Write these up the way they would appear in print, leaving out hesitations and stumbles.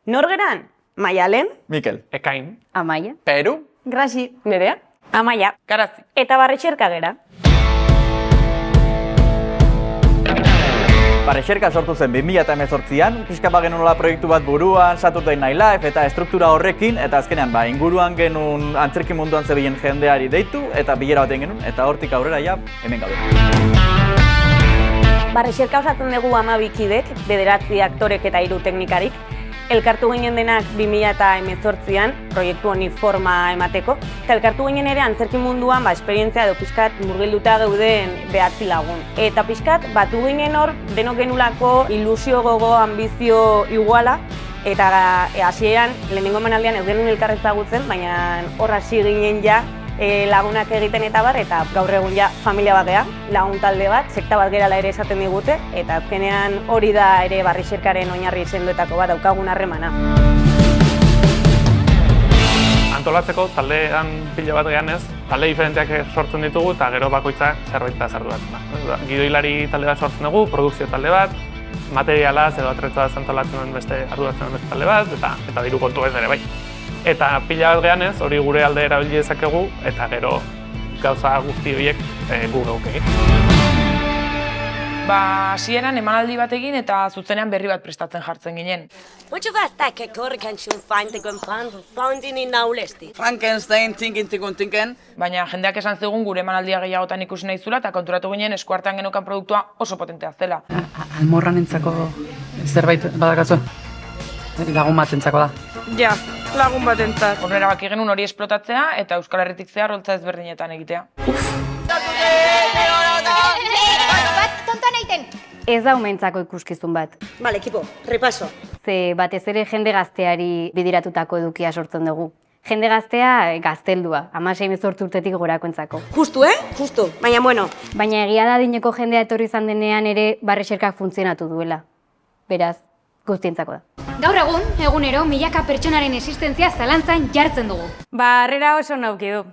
Nor geran? Maialen, Mikel. Ekain. Amaia. Peru. Grasi, Nerea. Amaia, Garazi. eta Barretxerka gera. Barretxerka sortu zen 2018an, pixka bat genuela proiektu bat buruan, Saturday Night Live eta estruktura horrekin, eta azkenean inguruan genuen antzerki munduan zebilen jendeari deitu, eta bilera baten genuen, eta hortik aurrera ja, hemen gaude. Barretxerka osatzen dugu 12 kidek, 9 aktorek eta 3 teknikarik. Elkartu ginen denak 2018an, proiektu honi forma emateko, eta elkartu ginen ere antzerki munduan esperientzia edo pixkat murgilduta geuden 9 lagun. Eta pixkat batu ginen hor, denok genulako ilusio gogo, ambizio iguala, eta hasieran lehenengo emanaldian ez genuen elkar ezagutzen, baina hor hasi ginen ja lagunak egiten eta bar, eta gaur egun ja familia bat gea, lagun talde bat, sekta bat gerala ere esaten digute, eta azkenean hori da ere Barretxerkaren oinarri sendoetako bat daukagun harremana. Antolatzeko taldean pila bat gehan ez, talde diferenteak sortzen ditugu eta gero bakoitzak zerbait da arduratzen da. Gidoilari talde bat sortzen dugu, produkzio talde bat, materialaz edo atretzaz antolatzen duen beste arduratzen duen beste talde bat, eta diru kontu ez ere bai. Eta pila bat gehan ez, hori gure alde erabili dezakegu, eta gero gauza guzti horiek gu geuk egin. Hasieran emanaldi bat egin eta zuzenean berri bat prestatzen jartzen ginen. Mucho bastake korkan schon feindegen Freundin naulesti. Frankenstein, tinken. Baina jendeak esan zigun gure emanaldia gehiagotan ikusi nahi zula eta konturatu ginen eskuartean geneukan produktua oso potentea zela. Almorranentzako zerbait badakazu? Lagun batentzako da. Ja, lagun batentzat. Horrela baki genuen hori esplotatzea eta Euskal Herritik zehar holtza ezberdinetan egitea. Ez da umentzako ikuskizun bat. Vale, equipo, repaso. Ze batez ere jende gazteari bidiratutako edukia sortzen dugu. Jende gaztea gazteldua, 16-18 urtetik gorakoentzako. Justu, Justu. Baina, bueno. Baina egia da adineko jendea etorri izan denean ere Barretxerkak funtzionatu duela. Beraz, guztientzako da. Gaur egunero, milaka pertsonaren existentzia zalantzan jartzen dugu. Harrera oso nauki du.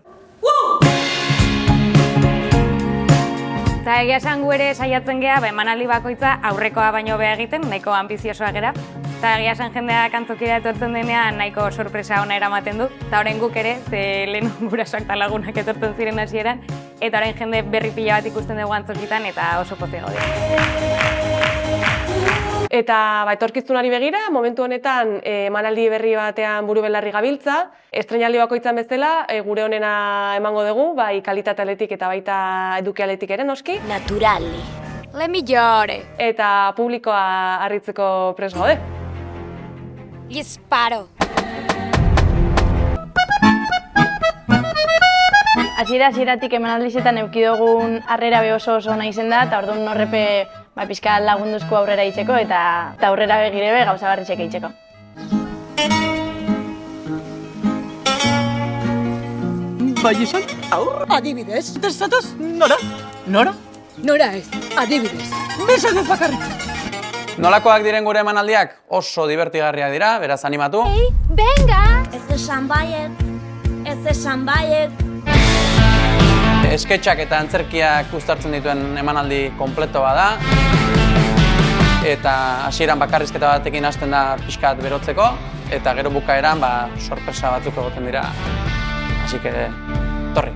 Eta egia esan gu ere saiatzen geha, emanaldi bakoitza aurrekoa baino beha egiten, nahiko ambiziosoa gera. Eta egia esan jendeak antzokira etortzen denean nahiko sorpresa ona eramaten du. Eta orain guk ere, ze lehen gurasoak eta lagunak etortzen ziren hasieran, eta orain jende berri pila bat ikusten dugu antzokitan eta oso pozik gaude. Eta etorkizunari begira, momentu honetan emanaldi berri batean buru belarri gabiltza. Estreinaldi bakoitzan bezala, gure honena emango dugu, bai kalitate aletik eta baita eduki aletik ere noski. Naturali. Le millore. Eta publikoa harritzeko prest gaude. Disparo. Hasieratik emanaldizetan eduki dugun harrera be oso ona izen da, eta orduan horrepe pixka lagunduzko aurrera itzeko eta aurrera begire be gauza barritxek itzeko. Bai esan? Aur, adibidez. Zatoz? Nora? Nora? Nora ez, adibidez. Mesedez bakarrik. Nolakoak diren gure emanaldiak? Oso divertigarriak dira, beraz animatu. Venga! Ez esan baiet. Esketxak eta antzerkiak uztartzen dituen emanaldi kompleto bada. Eta hasieran bakarrizketa batekin hasten da pixkat berotzeko. Eta gero bukaeran sorpresa batzuk egoten dira. Así que, torri.